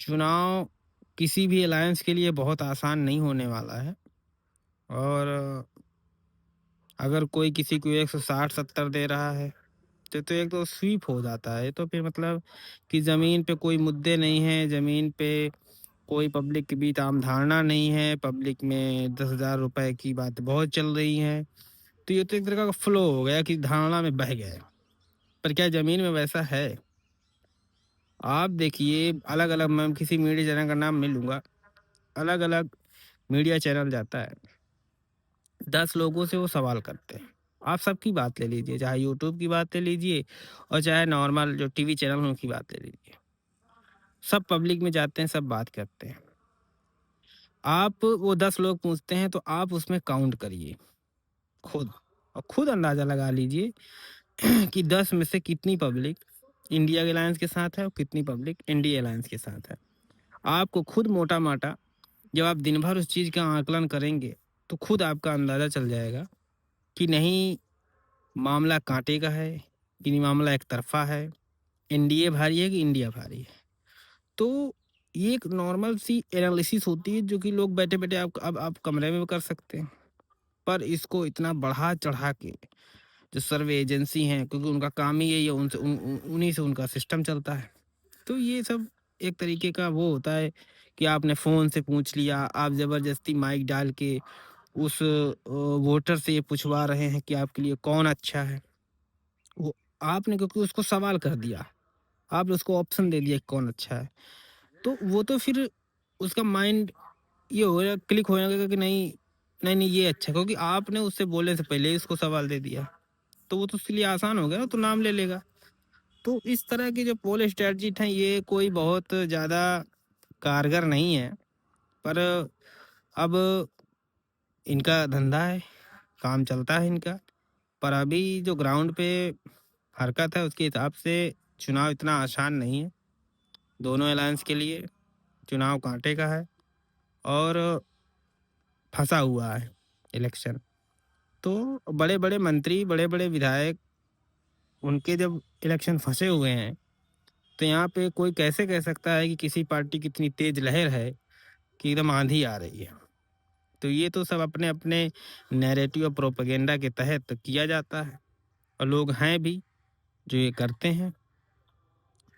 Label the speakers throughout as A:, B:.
A: चुनाव किसी भी अलायंस के लिए बहुत आसान नहीं होने वाला है। और अगर कोई किसी को 160-70 दे रहा है तो एक तो स्वीप हो जाता है। तो फिर मतलब कि ज़मीन पे कोई मुद्दे नहीं हैं, ज़मीन पे कोई पब्लिक के बीच आम धारणा नहीं है, पब्लिक में 10,000 रुपए की बातें बहुत चल रही हैं। तो ये तो एक तरह का फ्लो हो गया कि धारणा में बह गए। पर क्या ज़मीन में वैसा है? आप देखिए, अलग-अलग, मैं किसी मीडिया चैनल का नाम नहीं लूँगा, अलग-अलग मीडिया चैनल जाता है, 10 लोगों से वो सवाल करते हैं। आप सबकी बात ले लीजिए, चाहे यूट्यूब की बात ले लीजिए और चाहे नॉर्मल जो टीवी चैनल हैं उनकी बात ले लीजिए। सब पब्लिक में जाते हैं, सब बात करते हैं। आप वो 10 लोग पूछते हैं तो आप उसमें काउंट करिए खुद, और खुद अंदाज़ा लगा लीजिए कि 10 में से कितनी पब्लिक इंडिया अलायंस के साथ है और कितनी पब्लिक इंडिया अलायंस के साथ है। आपको खुद मोटा-माटा जब आप दिन भर उस चीज़ का आकलन करेंगे, तो खुद आपका अंदाज़ा चल जाएगा कि नहीं, मामला कांटे का है, कि नहीं मामला एक तरफ़ा है, एनडीए भारी है कि इंडिया भारी है। तो ये एक नॉर्मल सी एनालिसिस होती है जो कि लोग बैठे-बैठे आप कमरे में भी कर सकते हैं। पर इसको इतना बढ़ा-चढ़ा के जो सर्वे एजेंसी हैं, क्योंकि उनका काम ही यही है, उनसे उन्हीं से उनका सिस्टम चलता है। तो ये सब एक तरीके का वो होता है कि आपने फ़ोन से पूछ लिया, आप ज़बरदस्ती माइक डाल के उस वोटर से ये पूछवा रहे हैं कि आपके लिए कौन अच्छा है। वो आपने क्योंकि उसको सवाल कर दिया, आपने उसको ऑप्शन दे दिया कि कौन अच्छा है, तो वो तो फिर उसका माइंड ये हो गया, क्लिक हो जाएगा कि नहीं, नहीं, नहीं ये अच्छा है, क्योंकि आपने उससे बोलने से पहले ही उसको सवाल दे दिया। तो वो तो उसके लिए आसान हो गया ना, तो नाम ले लेगा। तो इस तरह की जो पोल स्ट्रेटजी हैं ये कोई बहुत ज़्यादा कारगर नहीं है। पर अब इनका धंधा है, काम चलता है इनका। पर अभी जो ग्राउंड पे हरकत है उसके हिसाब से चुनाव इतना आसान नहीं है। दोनों अलायंस के लिए चुनाव कांटे का है और फँसा हुआ है इलेक्शन। तो बड़े-बड़े मंत्री, बड़े-बड़े विधायक, उनके जब इलेक्शन फँसे हुए हैं, तो यहाँ पे कोई कैसे कह सकता है कि किसी पार्टी की इतनी तेज लहर है कि एकदम आंधी आ रही है। तो ये तो सब अपने-अपने नैरेटिव और प्रोपेगेंडा के तहत किया जाता है, और लोग हैं भी जो ये करते हैं,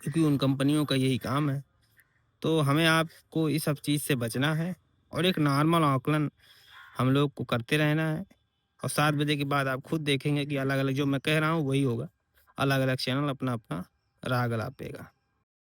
A: क्योंकि उन कंपनियों का यही काम है। तो हमें आपको इस सब चीज़ से बचना है और एक नॉर्मल आकलन हम लोग को करते रहना है। और 7 बजे के बाद आप खुद देखेंगे कि अलग-अलग जो मैं कह रहा हूँ वही होगा। अलग-अलग चैनल अपना-अपना राग अलापेगा।